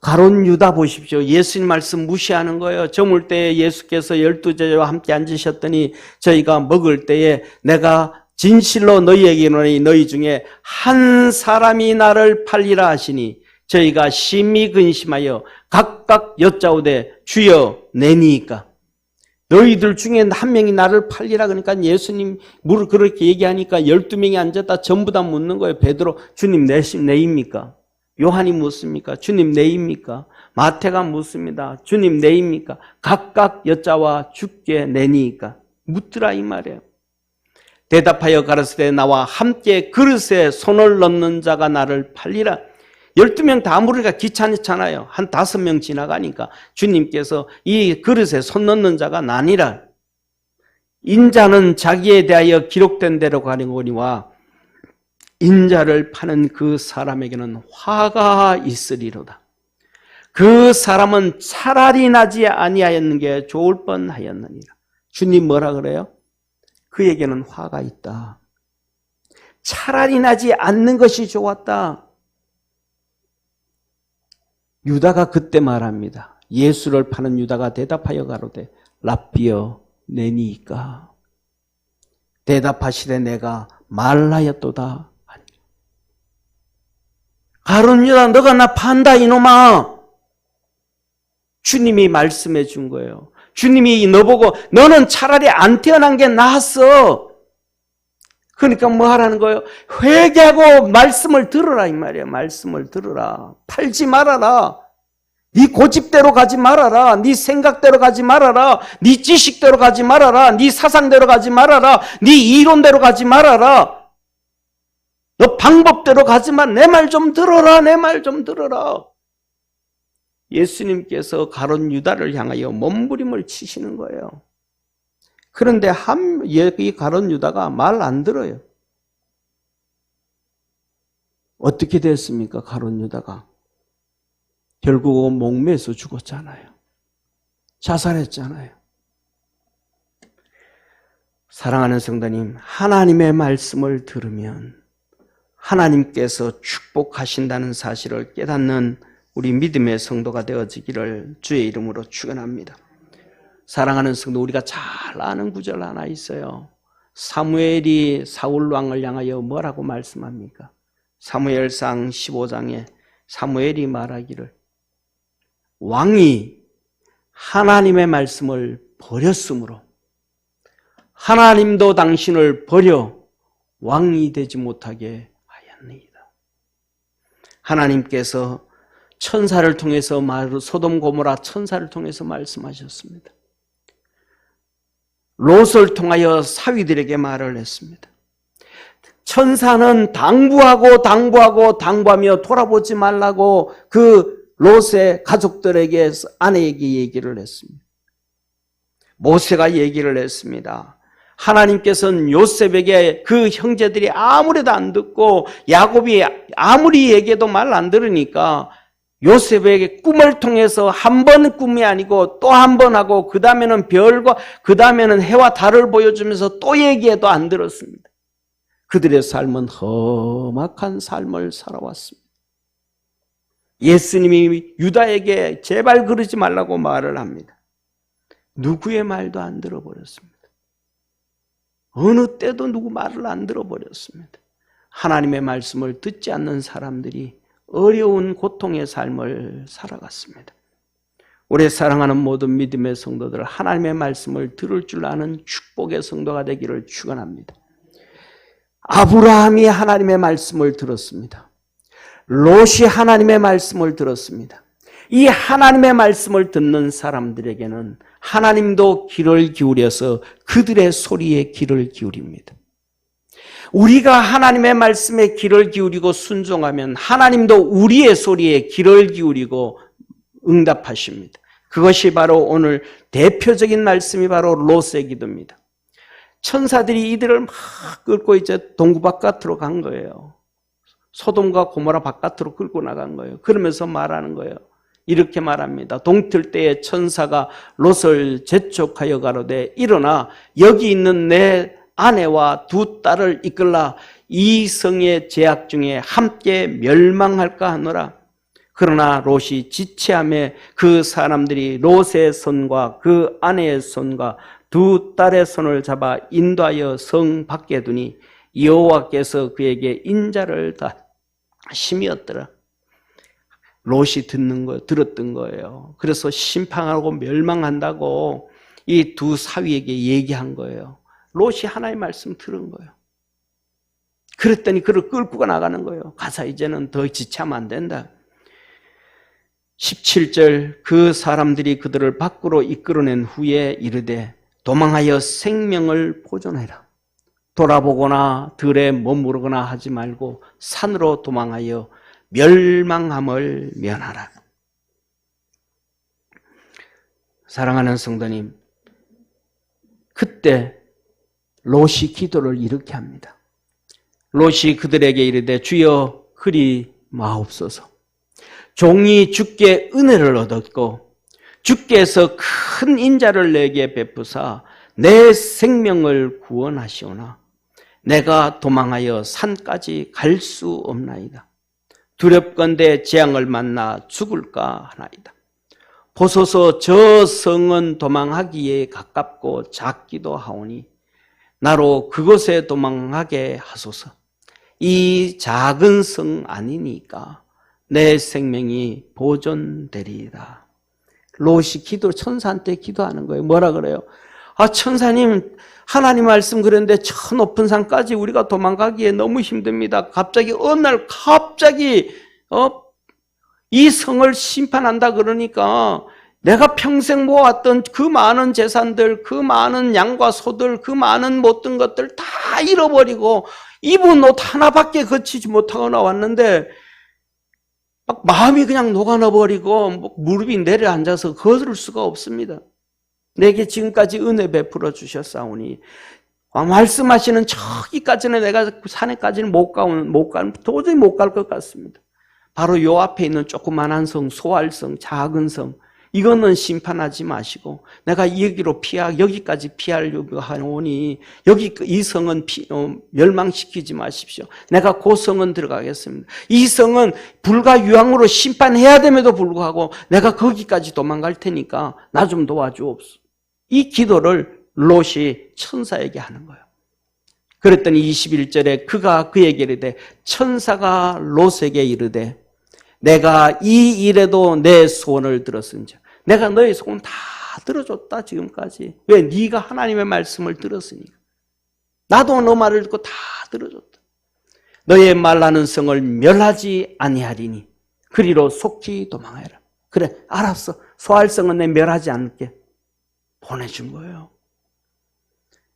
가룟 유다 보십시오. 예수님 말씀 무시하는 거예요. 저물 때에 예수께서 12제자와 함께 앉으셨더니 저희가 먹을 때에 내가 진실로 너희에게 이르노니 너희 중에 한 사람이 나를 팔리라 하시니 저희가 심히 근심하여 각각 여짜오되 주여 내니이까. 너희들 중에 한 명이 나를 팔리라 그러니까 예수님 그렇게 얘기하니까 12명이 앉았다 전부 다 묻는 거예요. 베드로 주님 내입니까? 요한이 묻습니까? 주님 내입니까? 마태가 묻습니다. 주님 내입니까? 각각 여자와 주께 내니이까. 묻더라 이 말이에요. 대답하여 가라사대 나와 함께 그릇에 손을 넣는 자가 나를 팔리라. 12명 다 물으니까 귀찮잖아요. 한 5명 지나가니까 주님께서 이 그릇에 손 넣는 자가 나니라. 인자는 자기에 대하여 기록된 대로 가려거니와 인자를 파는 그 사람에게는 화가 있으리로다. 그 사람은 차라리 나지 아니하였는 게 좋을 뻔하였느니라. 주님 뭐라 그래요? 그에게는 화가 있다. 차라리 나지 않는 것이 좋았다. 유다가 그때 말합니다. 예수를 파는 유다가 대답하여 가로되 랍비여 내니이까. 대답하시되 내가 말하였도다. 가룟 유다 너가 나 판다 이놈아. 주님이 말씀해 준 거예요. 주님이 너보고 너는 차라리 안 태어난 게 나았어. 그러니까 뭐 하라는 거예요? 회개하고 말씀을 들으라 이 말이에요. 말씀을 들으라. 팔지 말아라. 네 고집대로 가지 말아라. 네 생각대로 가지 말아라. 네 지식대로 가지 말아라. 네 사상대로 가지 말아라. 네 이론대로 가지 말아라. 너 방법대로 가지만 내 말 좀 들어라. 내 말 좀 들어라. 예수님께서 가룟 유다를 향하여 몸부림을 치시는 거예요. 그런데 이 가룟 유다가 말 안 들어요. 어떻게 됐습니까? 가룟 유다가 결국은 목매서 죽었잖아요. 자살했잖아요. 사랑하는 성도님, 하나님의 말씀을 들으면 하나님께서 축복하신다는 사실을 깨닫는 우리 믿음의 성도가 되어지기를 주의 이름으로 축원합니다. 사랑하는 성도, 우리가 잘 아는 구절 하나 있어요. 사무엘이 사울 왕을 향하여 뭐라고 말씀합니까? 사무엘상 15장에 사무엘이 말하기를 왕이 하나님의 말씀을 버렸으므로 하나님도 당신을 버려 왕이 되지 못하게 하였느니라. 하나님께서 천사를 통해서 소돔 고모라 천사를 통해서 말씀하셨습니다. 롯을 통하여 사위들에게 말을 했습니다. 천사는 당부하며 돌아보지 말라고 그 롯의 가족들에게 아내에게 얘기를 했습니다. 모세가 얘기를 했습니다. 하나님께서는 요셉에게 그 형제들이 아무래도 안 듣고 야곱이 아무리 얘기해도 말 안 들으니까 요셉에게 꿈을 통해서 한 번 꿈이 아니고 또 한 번 하고 그 다음에는 별과 그 다음에는 해와 달을 보여주면서 또 얘기해도 안 들었습니다. 그들의 삶은 험악한 삶을 살아왔습니다. 예수님이 유다에게 제발 그러지 말라고 말을 합니다. 누구의 말도 안 들어버렸습니다. 어느 때도 누구 말을 안 들어버렸습니다. 하나님의 말씀을 듣지 않는 사람들이 어려운 고통의 삶을 살아갔습니다. 우리 사랑하는 모든 믿음의 성도들, 하나님의 말씀을 들을 줄 아는 축복의 성도가 되기를 축원합니다. 아브라함이 하나님의 말씀을 들었습니다. 롯이 하나님의 말씀을 들었습니다. 이 하나님의 말씀을 듣는 사람들에게는 하나님도 귀를 기울여서 그들의 소리에 귀를 기울입니다. 우리가 하나님의 말씀에 귀를 기울이고 순종하면 하나님도 우리의 소리에 귀를 기울이고 응답하십니다. 그것이 바로 오늘 대표적인 말씀이 바로 롯의 기도입니다. 천사들이 이들을 막 끌고 이제 동구 바깥으로 간 거예요. 소돔과 고모라 바깥으로 끌고 나간 거예요. 그러면서 말하는 거예요. 이렇게 말합니다. 동틀 때에 천사가 롯을 재촉하여 가로되 일어나 여기 있는 내 아내와 두 딸을 이끌라 이 성의 제약 중에 함께 멸망할까 하노라. 그러나 롯이 지체함에 그 사람들이 롯의 손과 그 아내의 손과 두 딸의 손을 잡아 인도하여 성 밖에 두니 여호와께서 그에게 인자를 다 심이었더라. 롯이 들었던 거예요. 그래서 심판하고 멸망한다고 이 두 사위에게 얘기한 거예요. 롯이 하나님의 말씀 들은 거예요. 그랬더니 그를 끌고 나가는 거예요. 가서 이제는 더 지체하면 안 된다. 17절 그 사람들이 그들을 밖으로 이끌어낸 후에 이르되 도망하여 생명을 보존해라. 돌아보거나 들에 머무르거나 하지 말고 산으로 도망하여 멸망함을 면하라. 사랑하는 성도님, 그때 롯이 기도를 이렇게 합니다. 롯이 그들에게 이르되 주여 그리 마옵소서. 종이 주께 은혜를 얻었고 주께서 큰 인자를 내게 베푸사 내 생명을 구원하시오나 내가 도망하여 산까지 갈 수 없나이다. 두렵건대 재앙을 만나 죽을까 하나이다. 보소서 저 성은 도망하기에 가깝고 작기도 하오니 나로 그곳에 도망하게 하소서. 이 작은 성 아니니까 내 생명이 보존되리이다. 롯이 천사한테 기도하는 거예요. 뭐라 그래요? 천사님, 하나님 말씀 그랬는데 저 높은 산까지 우리가 도망가기에 너무 힘듭니다. 갑자기 어느 날 이 성을 심판한다 그러니까 내가 평생 모았던 그 많은 재산들, 그 많은 양과 소들, 그 많은 모든 것들 다 잃어버리고 입은 옷 하나밖에 거치지 못하고 나왔는데 막 마음이 그냥 녹아넣어버리고 무릎이 내려앉아서 거스를 수가 없습니다. 내게 지금까지 은혜 베풀어 주셨사오니 말씀하시는 저기까지는 내가 산에까지는 도저히 못 갈 것 같습니다. 바로 요 앞에 있는 조그만한 성, 소알성, 작은 성, 이거는 심판하지 마시고 내가 여기까지 피하려고 하오니 이 성은 멸망시키지 마십시오. 내가 그 성은 들어가겠습니다. 이 성은 불과 유황으로 심판해야 됨에도 불구하고 내가 거기까지 도망갈 테니까 나 좀 도와주옵소서. 이 기도를 롯이 천사에게 하는 거예요. 그랬더니 21절에 그가 그에게 이르되 천사가 롯에게 이르되 내가 이 일에도 내 소원을 들었은즉 내가 너의 소원 다 들어줬다 지금까지. 왜? 네가 하나님의 말씀을 들었으니까. 나도 너 말을 듣고 다 들어줬다. 너의 말하는 성을 멸하지 아니하리니 그리로 속히 도망하여라. 그래, 알았어. 소알성은 내 멸하지 않게 보내준 거예요.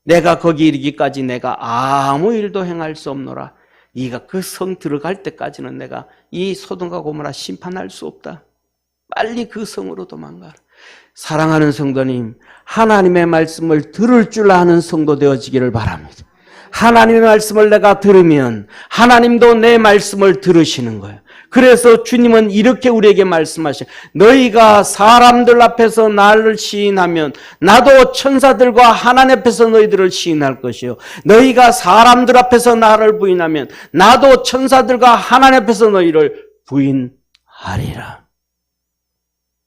내가 거기 이르기까지 내가 아무 일도 행할 수 없노라. 네가 그 성 들어갈 때까지는 내가 이 소돔과 고모라 심판할 수 없다. 빨리 그 성으로 도망가라. 사랑하는 성도님, 하나님의 말씀을 들을 줄 아는 성도 되어지기를 바랍니다. 하나님의 말씀을 내가 들으면 하나님도 내 말씀을 들으시는 거예요. 그래서 주님은 이렇게 우리에게 말씀하셔요. 너희가 사람들 앞에서 나를 시인하면 나도 천사들과 하나님 앞에서 너희들을 시인할 것이요. 너희가 사람들 앞에서 나를 부인하면 나도 천사들과 하나님 앞에서 너희를 부인하리라.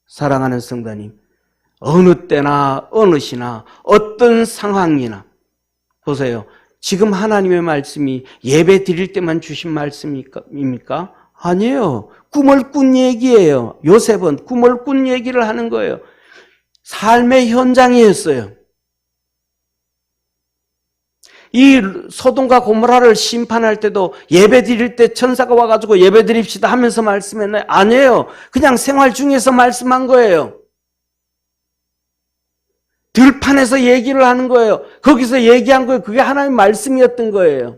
사랑하는 성도님, 어느 때나 어느 시나 어떤 상황이나 보세요. 지금 하나님의 말씀이 예배 드릴 때만 주신 말씀입니까? 아니에요. 꿈을 꾼 얘기예요. 요셉은 꿈을 꾼 얘기를 하는 거예요. 삶의 현장이었어요. 이 소돔과 고모라를 심판할 때도 예배 드릴 때 천사가 와가지고 예배 드립시다 하면서 말씀했나요? 아니에요. 그냥 생활 중에서 말씀한 거예요. 들판에서 얘기를 하는 거예요. 거기서 얘기한 거예요. 그게 하나님의 말씀이었던 거예요.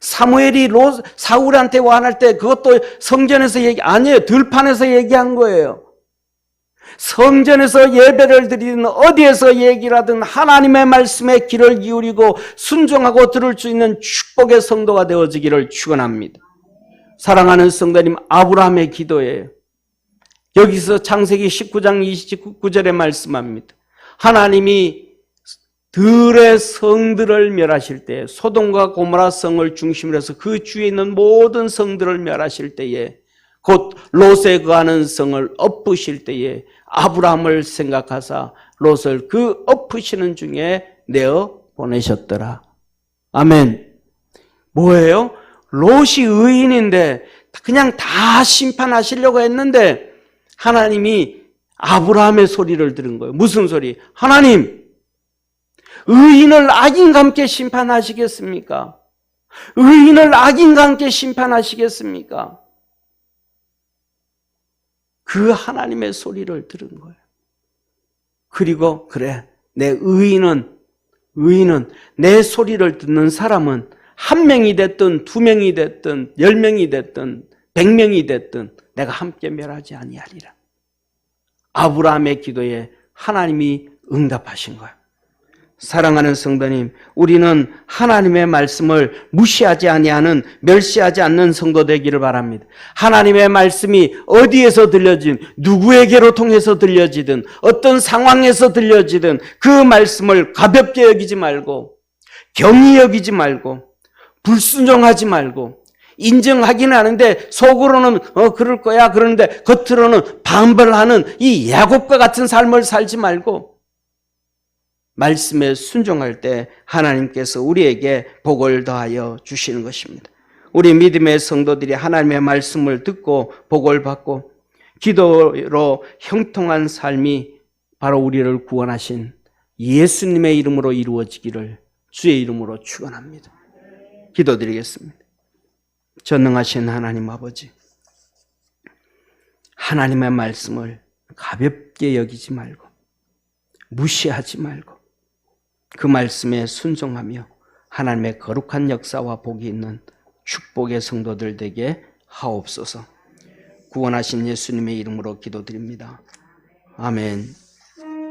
사무엘이 사울한테 완할 때 그것도 성전에서 아니에요. 들판에서 얘기한 거예요. 성전에서 예배를 드리든 어디에서 얘기를 하든 하나님의 말씀에 귀를 기울이고 순종하고 들을 수 있는 축복의 성도가 되어지기를 축원합니다. 사랑하는 성도님, 아브라함의 기도예요. 여기서 창세기 19장 29절에 말씀합니다. 하나님이 들의 성들을 멸하실 때, 소돔과 고모라 성을 중심으로 해서 그 주위에 있는 모든 성들을 멸하실 때에, 곧 롯에 거하는 성을 엎으실 때에 아브라함을 생각하사 롯을 그 엎으시는 중에 내어 보내셨더라. 아멘. 뭐예요? 롯이 의인인데 그냥 다 심판하시려고 했는데 하나님이 아브라함의 소리를 들은 거예요. 무슨 소리? 하나님, 의인을 악인과 함께 심판하시겠습니까? 의인을 악인과 함께 심판하시겠습니까? 그 하나님의 소리를 들은 거예요. 그리고 그래, 내 의인은 내 소리를 듣는 사람은 한 명이 됐든 두 명이 됐든 10명이 됐든 100명이 됐든 내가 함께 멸하지 아니하리라. 아브라함의 기도에 하나님이 응답하신 거예요. 사랑하는 성도님, 우리는 하나님의 말씀을 무시하지 아니하는, 멸시하지 않는 성도 되기를 바랍니다. 하나님의 말씀이 어디에서 들려지든, 누구에게로 통해서 들려지든, 어떤 상황에서 들려지든 그 말씀을 가볍게 여기지 말고, 경히 여기지 말고, 불순종하지 말고, 인정하기는 하는데 속으로는 그럴 거야 그러는데 겉으로는 반발하는 이 야곱과 같은 삶을 살지 말고 말씀에 순종할 때 하나님께서 우리에게 복을 더하여 주시는 것입니다. 우리 믿음의 성도들이 하나님의 말씀을 듣고 복을 받고 기도로 형통한 삶이 바로 우리를 구원하신 예수님의 이름으로 이루어지기를 주의 이름으로 축원합니다. 기도드리겠습니다. 전능하신 하나님 아버지, 하나님의 말씀을 가볍게 여기지 말고 무시하지 말고 그 말씀에 순종하며 하나님의 거룩한 역사와 복이 있는 축복의 성도들 되게 하옵소서. 구원하신 예수님의 이름으로 기도드립니다. 아멘.